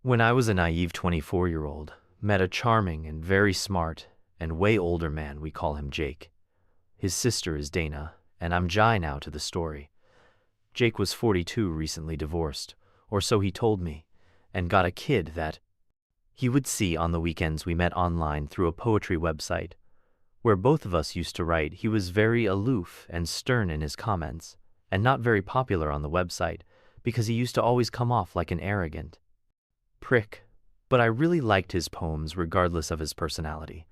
When I was a naive 24-year-old, met a charming and very smart and way older man, we call him Jake. His sister is Dana, and I'm Jai now to the story. Jake was 42, recently divorced, or so he told me, and got a kid that he would see on the weekends. We met online through a poetry website. Where both of us used to write, he was very aloof and stern in his comments, and not very popular on the website, because he used to always come off like an arrogant prick, but I really liked his poems regardless of his personality.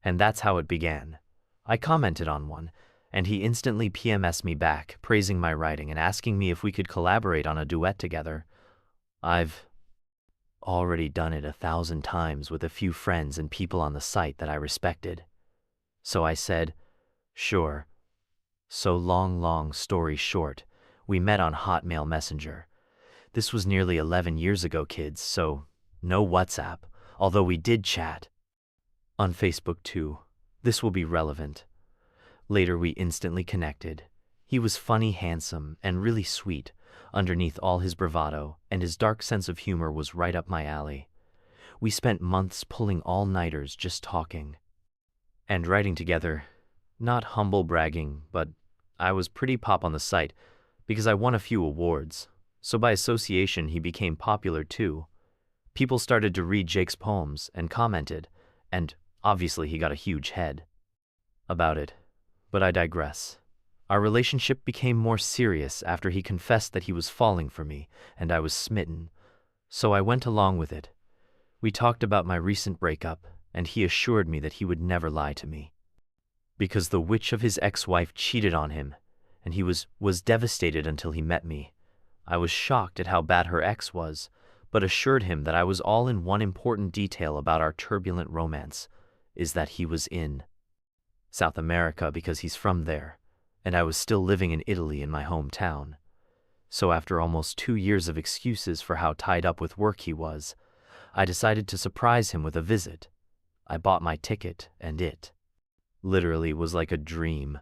And that's how it began. I commented on one, and he instantly PMS'd me back, praising my writing and asking me if we could collaborate on a duet together. I've already done it 1,000 times with a few friends and people on the site that I respected. So I said, sure. So long story short, we met on Hotmail Messenger. This was nearly 11 years ago, kids, so no WhatsApp, although we did chat. On Facebook too. This will be relevant. Later we instantly connected. He was funny, handsome, and really sweet, underneath all his bravado, and his dark sense of humor was right up my alley. We spent months pulling all-nighters just talking and writing together. Not humble bragging, but I was pretty pop on the site because I won a few awards. So by association, he became popular too. People started to read Jake's poems and commented, and obviously he got a huge head about it. But I digress. Our relationship became more serious after he confessed that he was falling for me, and I was smitten. So I went along with it. We talked about my recent breakup, and he assured me that he would never lie to me, because the witch of his ex-wife cheated on him, and he was devastated until he met me. I was shocked at how bad her ex was, but assured him that I was all in. One important detail about our turbulent romance is that he was in South America because he's from there, and I was still living in Italy in my hometown. So after almost 2 years of excuses for how tied up with work he was, I decided to surprise him with a visit. I bought my ticket, and it literally was like a dream.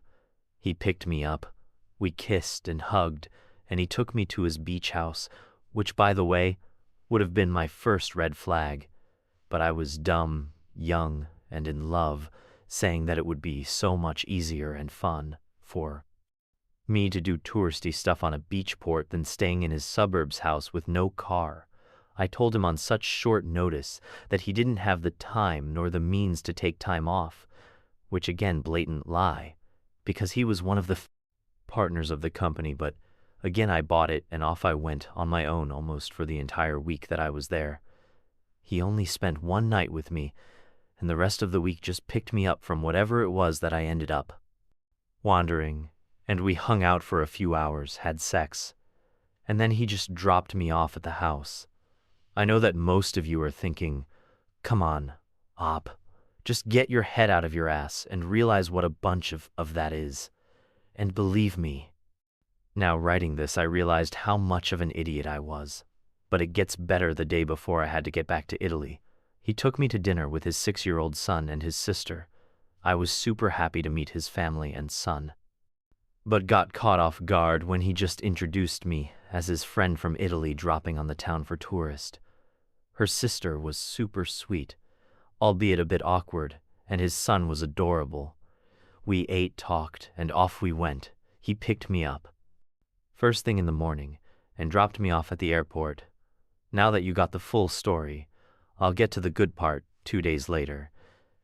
He picked me up, we kissed and hugged, and he took me to his beach house, which, by the way, would have been my first red flag. But I was dumb, young, and in love, saying that it would be so much easier and fun for me to do touristy stuff on a beach port than staying in his suburbs house with no car. I told him on such short notice that he didn't have the time nor the means to take time off, which again, blatant lie, because he was one of the partners of the company. But again, I bought it, and off I went on my own almost for the entire week that I was there. He only spent one night with me, and the rest of the week just picked me up from whatever it was that I ended up wandering, and we hung out for a few hours, had sex, and then he just dropped me off at the house. I know that most of you are thinking, come on, Op, just get your head out of your ass and realize what a bunch of that is. And believe me, now writing this, I realized how much of an idiot I was. But it gets better. The day before I had to get back to Italy, he took me to dinner with his 6-year-old son and his sister. I was super happy to meet his family and son, but got caught off guard when he just introduced me as his friend from Italy dropping on the town for tourist. Her sister was super sweet, albeit a bit awkward, and his son was adorable. We ate, talked, and off we went. He picked me up first thing in the morning and dropped me off at the airport. Now that you got the full story, I'll get to the good part. 2 days later,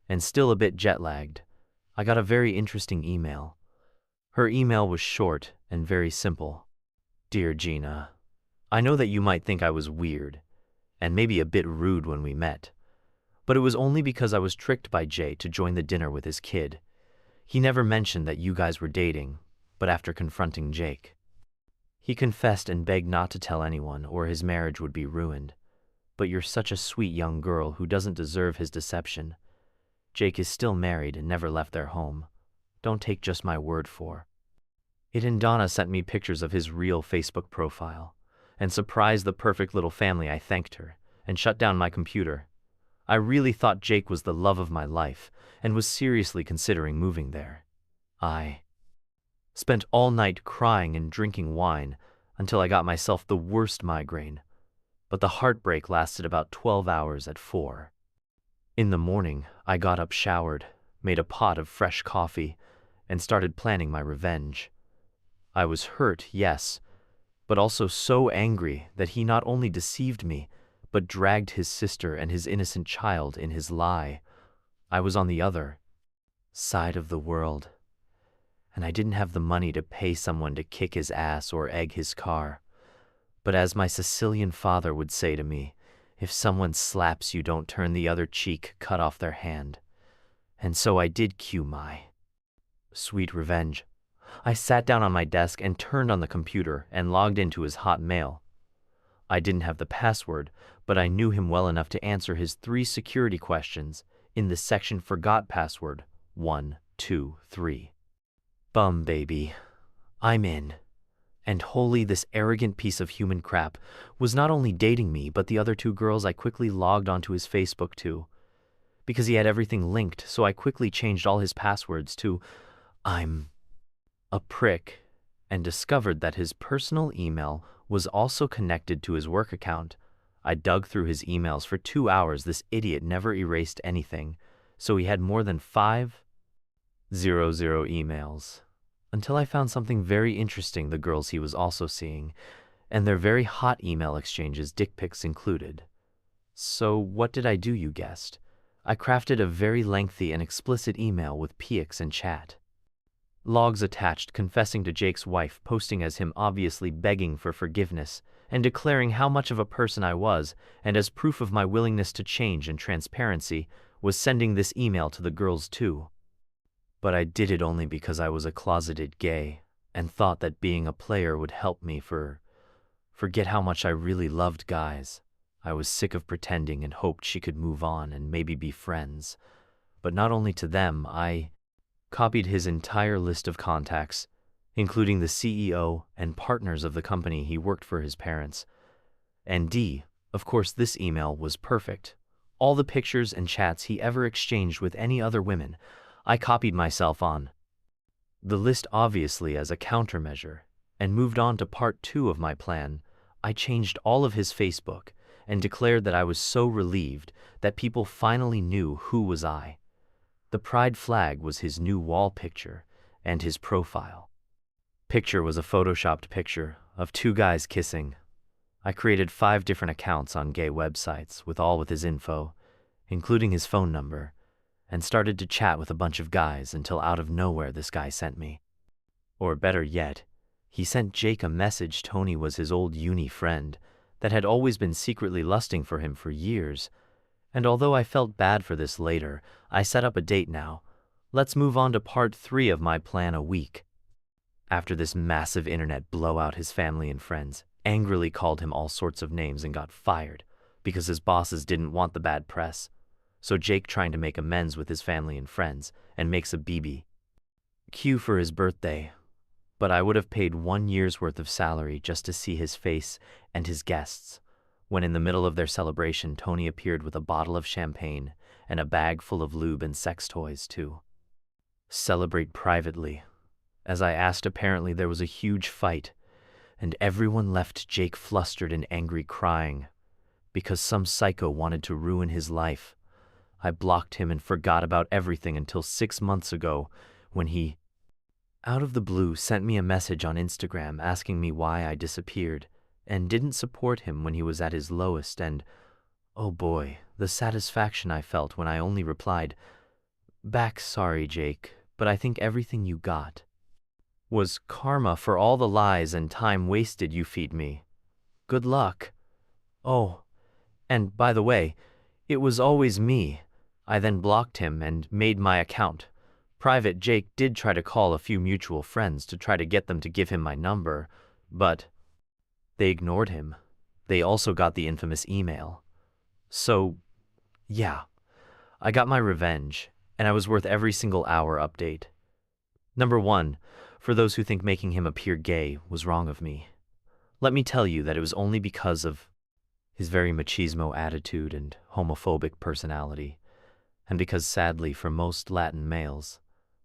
and still a bit jet-lagged, I got a very interesting email. Her email was short and very simple. Dear Gina, I know that you might think I was weird and maybe a bit rude when we met, but it was only because I was tricked by Jay to join the dinner with his kid. He never mentioned that you guys were dating, but after confronting Jake, he confessed and begged not to tell anyone or his marriage would be ruined. But you're such a sweet young girl who doesn't deserve his deception. Jake is still married and never left their home. Don't take just my word for it. And Donna sent me pictures of his real Facebook profile and surprised the perfect little family. I thanked her and shut down my computer. I really thought Jake was the love of my life and was seriously considering moving there. I spent all night crying and drinking wine until I got myself the worst migraine. but the heartbreak lasted about 12 hours at 4. In the morning, I got up, showered, made a pot of fresh coffee, and started planning my revenge. I was hurt, yes, but also so angry that he not only deceived me, but dragged his sister and his innocent child in his lie. I was on the other side of the world, and I didn't have the money to pay someone to kick his ass or egg his car. But as my Sicilian father would say to me, if someone slaps you, don't turn the other cheek, cut off their hand. And so I did cue my sweet revenge. I sat down on my desk and turned on the computer and logged into his Hotmail. I didn't have the password, but I knew him well enough to answer his 3 security questions in the section Forgot Password 1, 2, 3. Bum, baby. I'm in. And holy, this arrogant piece of human crap was not only dating me, but the other 2 girls I quickly logged onto his Facebook too. Because he had everything linked, so I quickly changed all his passwords to I'm a prick, and discovered that his personal email was also connected to his work account. I dug through his emails for 2 hours. This idiot never erased anything, so he had more than 500 emails. Until I found something very interesting: the girls he was also seeing, and their very hot email exchanges, dick pics included. So what did I do, you guessed? I crafted a very lengthy and explicit email with pics and chat logs attached, confessing to Jake's wife, posting as him, obviously begging for forgiveness, and declaring how much of a person I was, and as proof of my willingness to change and transparency, was sending this email to the girls too. But I did it only because I was a closeted gay, and thought that being a player would help me forget how much I really loved guys. I was sick of pretending and hoped she could move on and maybe be friends. But not only to them, I copied his entire list of contacts, including the CEO and partners of the company he worked for, his parents. And of course, this email was perfect. All the pictures and chats he ever exchanged with any other women, I copied myself on the list, obviously as a countermeasure, and moved on to part 2 of my plan. I changed all of his Facebook and declared that I was so relieved that people finally knew who was I. The pride flag was his new wall picture, and his profile picture was a photoshopped picture of 2 guys kissing. I created 5 different accounts on gay websites, with his info, including his phone number, and started to chat with a bunch of guys until out of nowhere this guy sent me. Or better yet, he sent Jake a message. Tony was his old uni friend that had always been secretly lusting for him for years. And although I felt bad for this later, I set up a date now. Let's move on to part 3 of my plan a week. After this massive internet blowout, his family and friends angrily called him all sorts of names and got fired because his bosses didn't want the bad press. So Jake, trying to make amends with his family and friends, and makes a BBQ for his birthday. But I would have paid 1 year's worth of salary just to see his face and his guests, when in the middle of their celebration, Tony appeared with a bottle of champagne and a bag full of lube and sex toys to celebrate privately. As I asked, apparently there was a huge fight, and everyone left Jake flustered and angry, crying because some psycho wanted to ruin his life. I blocked him and forgot about everything until 6 months ago, when he, out of the blue, sent me a message on Instagram asking me why I disappeared and didn't support him when he was at his lowest, and, oh boy, the satisfaction I felt when I only replied back, "Sorry, Jake, but I think everything you got was karma for all the lies and time wasted you feed me. Good luck. Oh, and by the way, it was always me." I then blocked him and made my account private. Jake did try to call a few mutual friends to try to get them to give him my number, but they ignored him. They also got the infamous email. So, yeah, I got my revenge, and I was worth every single hour update. Number 1, for those who think making him appear gay was wrong of me, let me tell you that it was only because of his very machismo attitude and homophobic personality, and because, sadly, for most Latin males,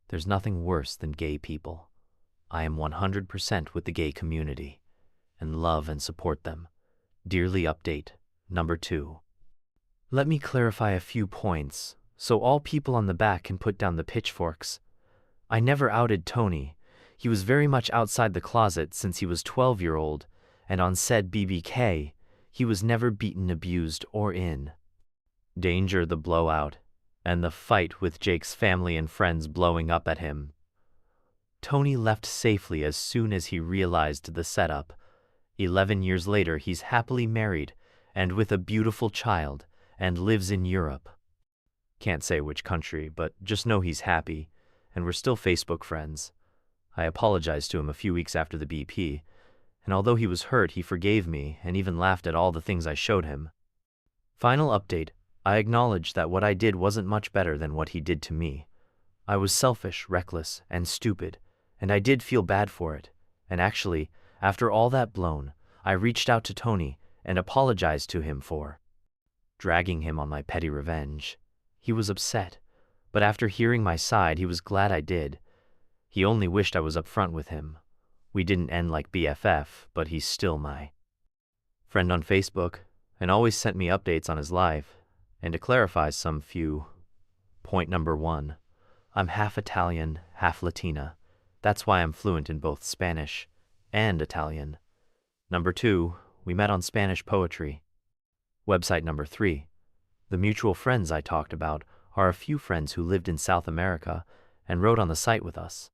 there's nothing worse than gay people. I am 100% with the gay community, and love and support them. Dearly update. Number 2. Let me clarify a few points, so all people on the back can put down the pitchforks. I never outed Tony. He was very much outside the closet since he was 12-year-old, and on said BBK, he was never beaten, abused, or in danger. The blowout, and the fight with Jake's family and friends blowing up at him. Tony left safely as soon as he realized the setup. 11 years later, he's happily married and with a beautiful child and lives in Europe. Can't say which country, but just know he's happy, and we're still Facebook friends. I apologized to him a few weeks after the BP, and although he was hurt, he forgave me and even laughed at all the things I showed him. Final update. I acknowledge that what I did wasn't much better than what he did to me. I was selfish, reckless, and stupid, and I did feel bad for it. And actually, after all that blown, I reached out to Tony and apologized to him for dragging him on my petty revenge. He was upset, but after hearing my side, he was glad I did. He only wished I was upfront with him. We didn't end like BFF, but he's still my friend on Facebook and always sent me updates on his life. And to clarify some few. Point number 1. I'm half Italian, half Latina. That's why I'm fluent in both Spanish and Italian. Number 2. We met on Spanish poetry. Website. Number 3. The mutual friends I talked about are a few friends who lived in South America and wrote on the site with us.